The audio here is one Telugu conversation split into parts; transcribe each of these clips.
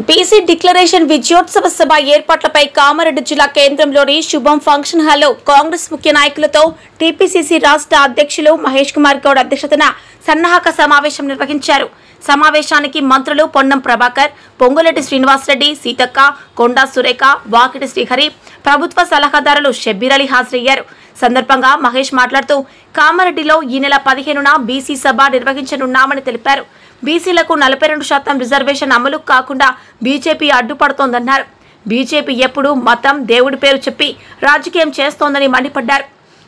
బీసీ డిక్లరేషన్ విజయోత్సవ సభ ఏర్పాట్లపై కామారెడ్డి జిల్లా కేంద్రంలోని శుభం ఫంక్షన్ హాల్లో కాంగ్రెస్ ముఖ్య నాయకులతో టీపీసీసీ రాష్ట్ర అధ్యక్షులు మహేష్ కుమార్ గౌడ్ అధ్యక్షతన సన్నాహక సమావేశం నిర్వహించారు. సమావేశానికి మంత్రులు పొన్నం ప్రభాకర్, పొంగులేటి శ్రీనివాసరెడ్డి, సీతక్క, కొండా సురేఖ, వాకిటి శ్రీహరి, ప్రభుత్వ సలహాదారులు షబ్బీర్ అలీ హాజరయ్యారు. సందర్భంగా మహేష్ మాట్లాడుతూ కామారెడ్డిలో ఈ నెల 15న బీసీ సభ నిర్వహించనున్నామని తెలిపారు. బీసీలకు 42% రిజర్వేషన్ అమలు కాకుండా బీజేపీ అడ్డుపడుతోందన్నారు. బీజేపీ ఎప్పుడు మతం, దేవుడి పేరు చెప్పి రాజకీయం చేస్తోందని మండిపడ్డారు.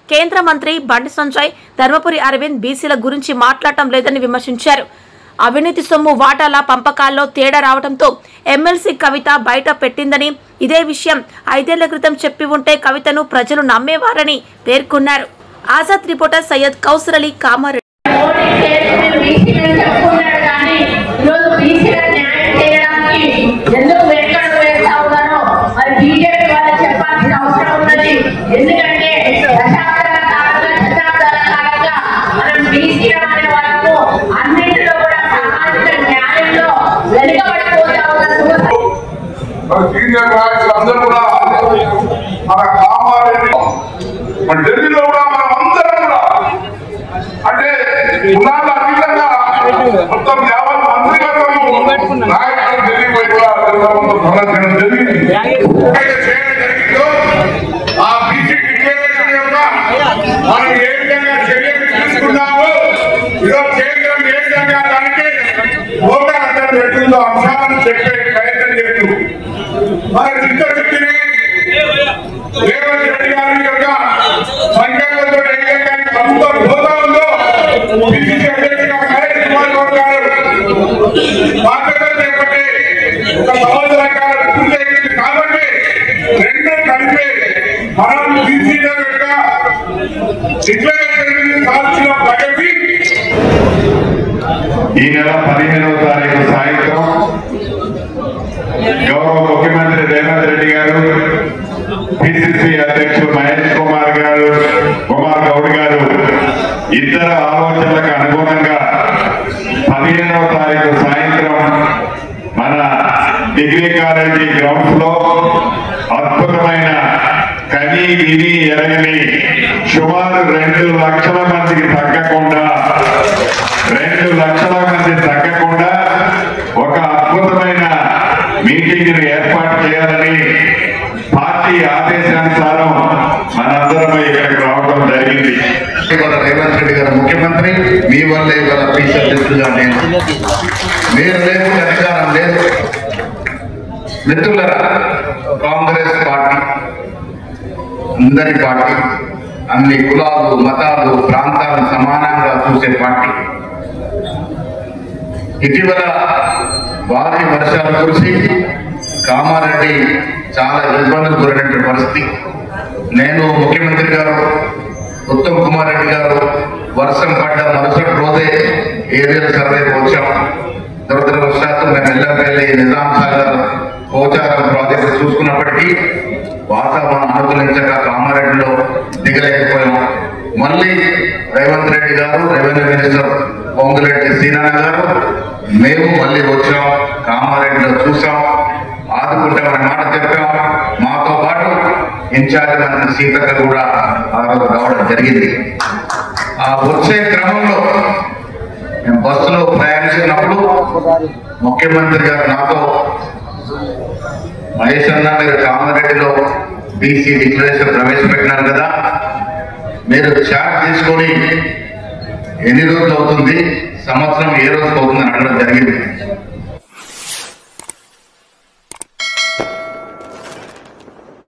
కేంద్ర మంత్రి బండి సంజయ్, ధర్మపురి అరవింద్ బీసీల గురించి మాట్లాడటం లేదని విమర్శించారు. అవినీతి సొమ్ము వాటాల పంపకాల్లో తేడా రావడంతో ఎమ్మెల్సీ కవిత బయట పెట్టిందని, ఇదే విషయం 5 ఏళ్ల క్రితం చెప్పి ఉంటే కవితను ప్రజలు నమ్మేవారని పేర్కొన్నారు. ఆజాద్ రిపోర్టర్ సయ్యద్ కౌసర్ అలీ, కామారెడ్డి. సీనియర్ నాయకులు అందరూ కూడా మన కామారెడ్డి మన ఢిల్లీలో కూడా మనం అందరం కూడా అంటే పునాల అతీతంగా మొత్తం యావత్ మంత్రివర్గం నాయకులు ఢిల్లీ పోయి కూడా ధర్నా జరిగింది. జరిగిందో ఆ బీసీ డిక్లరేషన్ యొక్క మనం ఏ విధంగా చర్యలు తీసుకున్నామో ఈరోజు కేంద్రం ఏ విధంగా దానికి ఓటర్ పెట్టిందో అంశాలను చెప్పే ప్రయత్నం చేస్తూ మన చిత్తశుద్ధిని రేవంత్ రెడ్డి గారి యొక్క సంకల్పంతో ప్రభుత్వ హోదా ఉందో బీసీసీ అధ్యక్షుడిగా మహేష్ కుమార్ గౌడ్ గారు బాధ్యతలు చేపట్టి 1 సంవత్సర కాలం పూర్తయింది. కాబట్టి రెండు కలిపి మనం బీసీల యొక్క డిక్లరేషన్ సాధించిన ప్రగతి ఈ నెల 15వ తారీఖు సాయంత్రం గౌరవ ముఖ్యమంత్రి రేవంత్ రెడ్డి గారు, పిసిసి అధ్యక్షుడు మహేష్ కుమార్ గౌడ్ గారు ఇద్దరు ఆలోచనలకు అనుగుణంగా 15వ తారీఖు సాయంత్రం మన డిగ్రీ కాలేజీ గ్రౌండ్స్ లో అద్భుతమైన కని విని ఎరగని సుమారు 2 లక్షల మందికి తగ్గకుండా ఒక అద్భుతమైన మీటింగ్ ఏర్పాటు చేయాలని పార్టీ ఆదేశానుసారం మనందరం ఇక్కడికి రావడం జరిగింది. ఇవాళ రేవంత్ రెడ్డి గారు ముఖ్యమంత్రి, మీ వల్ల ఇవాళ పీసీ అధ్యక్షులుగా నేను, మీరు లేకుండా అధికారం లేదు. మిత్రులరా, కాంగ్రెస్ పార్టీ అందరి పార్టీ, అన్ని కులాలు, మతాలు, ప్రాంతాలను సమానంగా చూసే పార్టీ. ఇటీవల భారీ వర్షాలు కురిసి కామారెడ్డి చాలా ఇబ్బందులు గురైనటువంటి పరిస్థితి. నేను, ముఖ్యమంత్రి గారు, ఉత్తమ్ కుమార్ రెడ్డి గారు వర్షం పడ్డ మరుసటి రోజే ఏరియల్ సర్వేకి వచ్చాం. దురదృష్టవశాత్తు మేము ఎల్లంపల్లి, నిజాం సాగర్, పోచారం ప్రాజెక్టు చూసుకున్నప్పటికీ వాతావరణం అనుకూలించక కామారెడ్డిలో దిగలేకపోయాం. మళ్ళీ రేవంత్ రెడ్డి గారు, రెవెన్యూ మినిస్టర్ పొంగులేటి శ్రీనారాయణ గారు, మేము మళ్ళీ వచ్చాం, కామారెడ్డిలో చూసాం, ఆదుకుంటామని మాట చెప్పాం. మాతో పాటు ఇన్ఛార్జ్ మంత్రి సీతక్క కూడా ఆ రోజు రావడం జరిగింది. ఆ వచ్చే క్రమంలో మేము బస్సులో ప్రయాణించినప్పుడు ముఖ్యమంత్రి గారు నాతో, మహేష్ అన్న, మీరు కామారెడ్డిలో బీసీ డిక్లరేషన్ ప్రవేశపెట్టినారు కదా, మీరు చార్ట్ తీసుకొని ఎన్ని రోజులు అవుతుంది, సంవత్సరం ఏ రోజుకి అవుతుందని అడగడం జరిగింది.